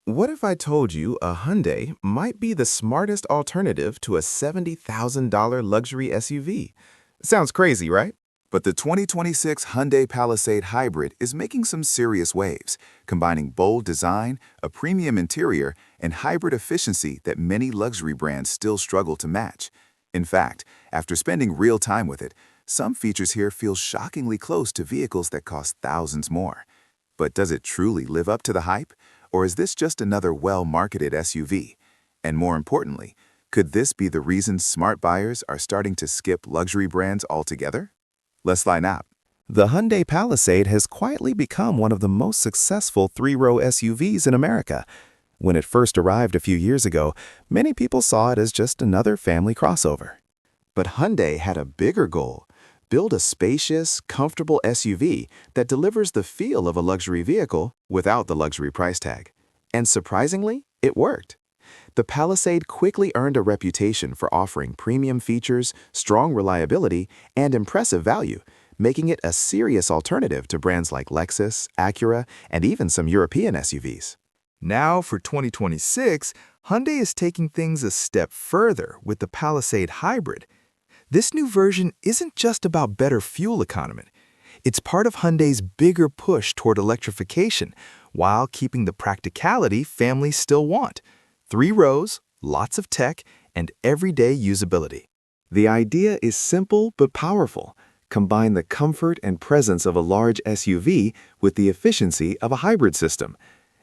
What if I told you a Hyundai might be the smartest alternative to a $70,000 luxury SUV? Sounds crazy, right? But the 2026 Hyundai Palisade Hybrid is making some serious waves, combining bold design, a premium interior, and hybrid efficiency that many luxury brands still struggle to match. In fact, after spending real time with it, some features here feel shockingly close to vehicles that cost thousands more. But does it truly live up to the hype? Or is this just another well-marketed SUV? And more importantly, could this be the reason smart buyers are starting to skip luxury brands altogether? Let's find out. The Hyundai Palisade has quietly become one of the most successful three-row SUVs in America. When it first arrived a few years ago, many people saw it as just another family crossover. But Hyundai had a bigger goal: build a spacious, comfortable SUV that delivers the feel of a luxury vehicle without the luxury price tag. And surprisingly, it worked. The Palisade quickly earned a reputation for offering premium features, strong reliability, and impressive value, making it a serious alternative to brands like Lexus, Acura, and even some European SUVs. Now, for 2026, Hyundai is taking things a step further with the Palisade Hybrid. This new version isn't just about better fuel economy. It's part of Hyundai's bigger push toward electrification, while keeping the practicality families still want: 3 rows, lots of tech, and everyday usability. The idea is simple but powerful. Combine the comfort and presence of a large SUV with the efficiency of a hybrid system.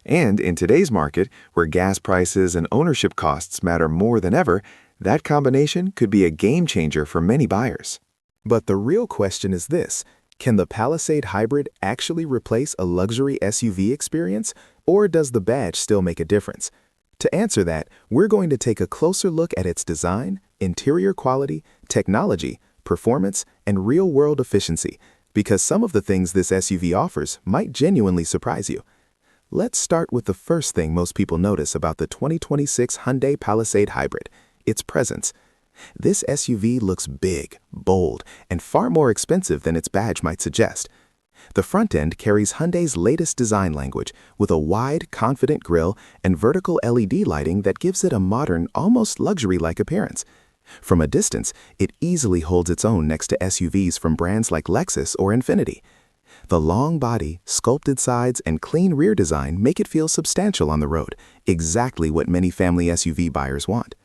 And in today's market, where gas prices and ownership costs matter more than ever, that combination could be a game changer for many buyers. But the real question is this: can the Palisade Hybrid actually replace a luxury SUV experience, or does the badge still make a difference? To answer that, we're going to take a closer look at its design, interior quality, technology, performance, and real-world efficiency, because some of the things this SUV offers might genuinely surprise you. Let's start with the first thing most people notice about the 2026 Hyundai Palisade Hybrid: its presence. This SUV looks big, bold, and far more expensive than its badge might suggest. The front end carries Hyundai's latest design language, with a wide, confident grille and vertical LED lighting that gives it a modern, almost luxury-like appearance. From a distance, it easily holds its own next to SUVs from brands like Lexus or Infiniti. The long body, sculpted sides, and clean rear design make it feel substantial on the road, exactly what many family SUV buyers want.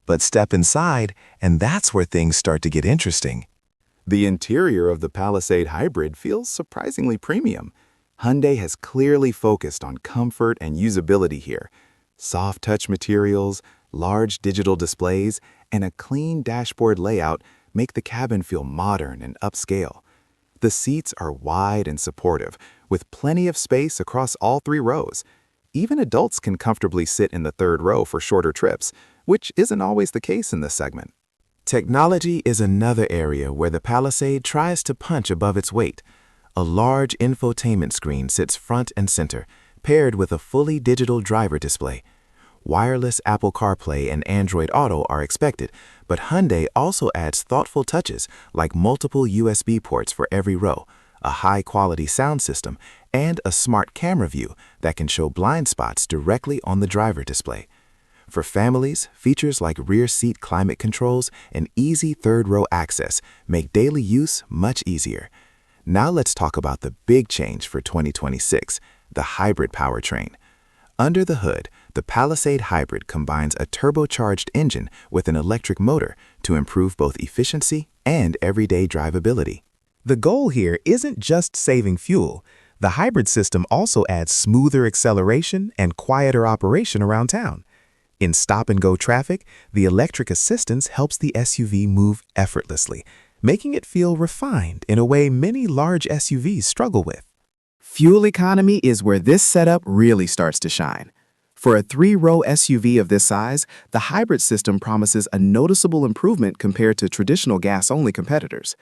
But step inside, and that's where things start to get interesting. The interior of the Palisade Hybrid feels surprisingly premium. Hyundai has clearly focused on comfort and usability here. Soft touch materials, large digital displays, and a clean dashboard layout make the cabin feel modern and upscale. The seats are wide and supportive, with plenty of space across all 3 rows. Even adults can comfortably sit in the 3rd row for shorter trips, which isn't always the case in this segment. Technology is another area where the Palisade tries to punch above its weight. A large infotainment screen sits front and center, paired with a fully digital driver display. Wireless Apple CarPlay and Android Auto are expected, but Hyundai also adds thoughtful touches like multiple USB ports for every row, a high-quality sound system, and a smart camera view that can show blind spots directly on the driver display. For families, features like rear seat climate controls and easy 3rd-row access make daily use much easier. Now let's talk about the big change for 2026, the hybrid powertrain. Under the hood, the Palisade Hybrid combines a turbocharged engine with an electric motor to improve both efficiency and everyday drivability. The goal here isn't just saving fuel. The hybrid system also adds smoother acceleration and quieter operation around town. In stop-and-go traffic, the electric assistance helps the SUV move effortlessly, making it feel refined in a way many large SUVs struggle with. Fuel economy is where this setup really starts to shine. For a 3-row SUV of this size, the hybrid system promises a noticeable improvement compared to traditional gas-only competitors.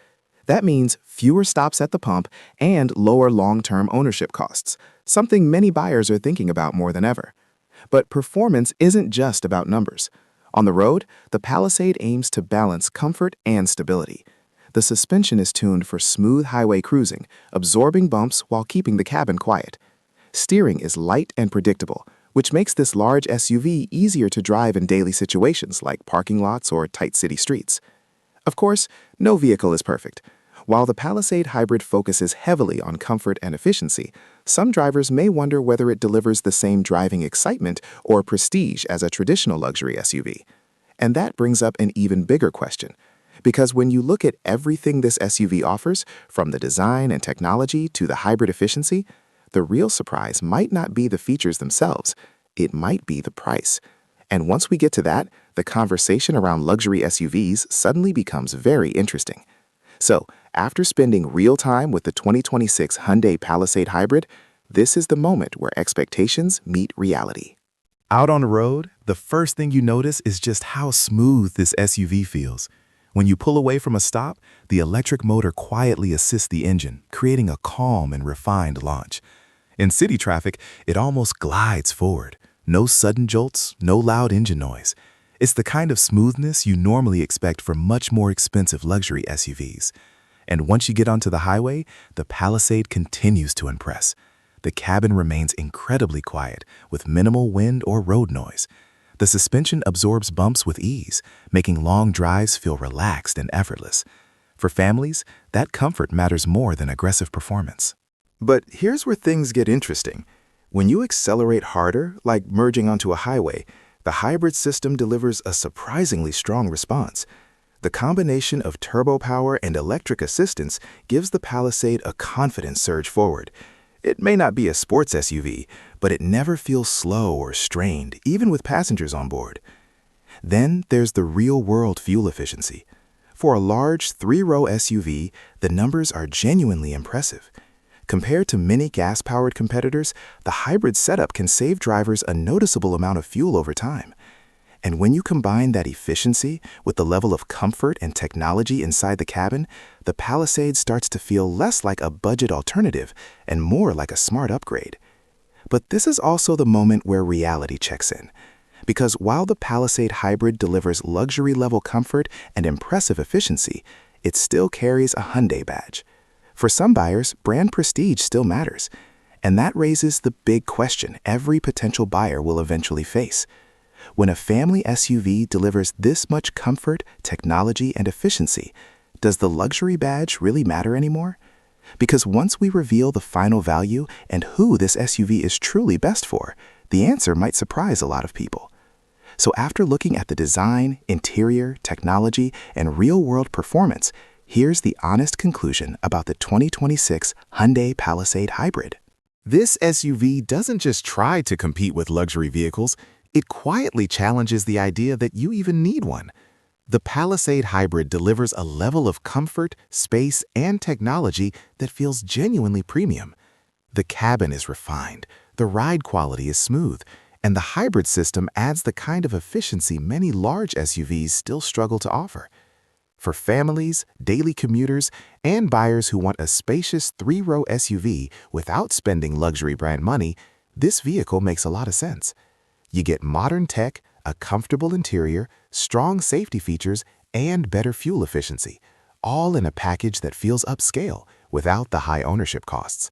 That means fewer stops at the pump and lower long-term ownership costs, something many buyers are thinking about more than ever. But performance isn't just about numbers. On the road, the Palisade aims to balance comfort and stability. The suspension is tuned for smooth highway cruising, absorbing bumps while keeping the cabin quiet. Steering is light and predictable, which makes this large SUV easier to drive in daily situations like parking lots or tight city streets. Of course, no vehicle is perfect. While the Palisade Hybrid focuses heavily on comfort and efficiency, some drivers may wonder whether it delivers the same driving excitement or prestige as a traditional luxury SUV. And that brings up an even bigger question. Because when you look at everything this SUV offers, from the design and technology to the hybrid efficiency, the real surprise might not be the features themselves, it might be the price. And once we get to that, the conversation around luxury SUVs suddenly becomes very interesting. So, after spending real time with the 2026 Hyundai Palisade Hybrid, this is the moment where expectations meet reality. Out on the road, the first thing you notice is just how smooth this SUV feels. When you pull away from a stop, the electric motor quietly assists the engine, creating a calm and refined launch. In city traffic, it almost glides forward. No sudden jolts, no loud engine noise. It's the kind of smoothness you normally expect from much more expensive luxury SUVs. And once you get onto the highway, the Palisade continues to impress. The cabin remains incredibly quiet, with minimal wind or road noise. The suspension absorbs bumps with ease, making long drives feel relaxed and effortless. For families, that comfort matters more than aggressive performance. But here's where things get interesting. When you accelerate harder, like merging onto a highway, the hybrid system delivers a surprisingly strong response. The combination of turbo power and electric assistance gives the Palisade a confident surge forward. It may not be a sports SUV, but it never feels slow or strained, even with passengers on board. Then there's the real-world fuel efficiency. For a large three-row SUV, the numbers are genuinely impressive. Compared to many gas-powered competitors, the hybrid setup can save drivers a noticeable amount of fuel over time. And when you combine that efficiency with the level of comfort and technology inside the cabin, the Palisade starts to feel less like a budget alternative and more like a smart upgrade. But this is also the moment where reality checks in. Because while the Palisade Hybrid delivers luxury-level comfort and impressive efficiency, it still carries a Hyundai badge. For some buyers, brand prestige still matters. And that raises the big question every potential buyer will eventually face. When a family SUV delivers this much comfort, technology, and efficiency, does the luxury badge really matter anymore? Because once we reveal the final value and who this SUV is truly best for, the answer might surprise a lot of people. So after looking at the design, interior, technology, and real-world performance, here's the honest conclusion about the 2026 Hyundai Palisade Hybrid. This SUV doesn't just try to compete with luxury vehicles, it quietly challenges the idea that you even need one. The Palisade Hybrid delivers a level of comfort, space, and technology that feels genuinely premium. The cabin is refined, the ride quality is smooth, and the hybrid system adds the kind of efficiency many large SUVs still struggle to offer. For families, daily commuters, and buyers who want a spacious three-row SUV without spending luxury brand money, this vehicle makes a lot of sense. You get modern tech, a comfortable interior, strong safety features, and better fuel efficiency, all in a package that feels upscale without the high ownership costs.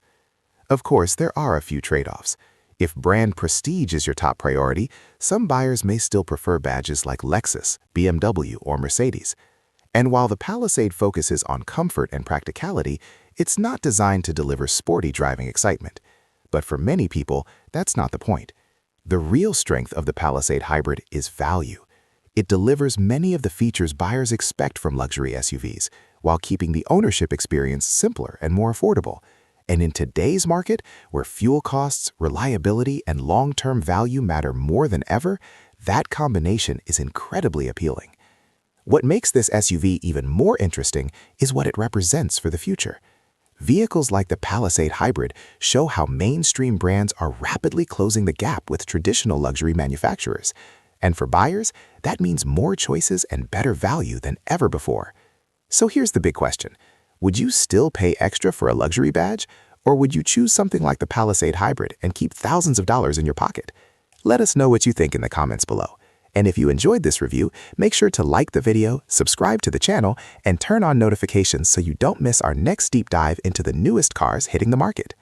Of course, there are a few trade-offs. If brand prestige is your top priority, some buyers may still prefer badges like Lexus, BMW, or Mercedes. And while the Palisade focuses on comfort and practicality, it's not designed to deliver sporty driving excitement. But for many people, that's not the point. The real strength of the Palisade Hybrid is value. It delivers many of the features buyers expect from luxury SUVs, while keeping the ownership experience simpler and more affordable. And in today's market, where fuel costs, reliability, and long-term value matter more than ever, that combination is incredibly appealing. What makes this SUV even more interesting is what it represents for the future. Vehicles like the Palisade Hybrid show how mainstream brands are rapidly closing the gap with traditional luxury manufacturers. And for buyers, that means more choices and better value than ever before. So here's the big question. Would you still pay extra for a luxury badge? Or would you choose something like the Palisade Hybrid and keep thousands of dollars in your pocket? Let us know what you think in the comments below. And if you enjoyed this review, make sure to like the video, subscribe to the channel, and turn on notifications so you don't miss our next deep dive into the newest cars hitting the market.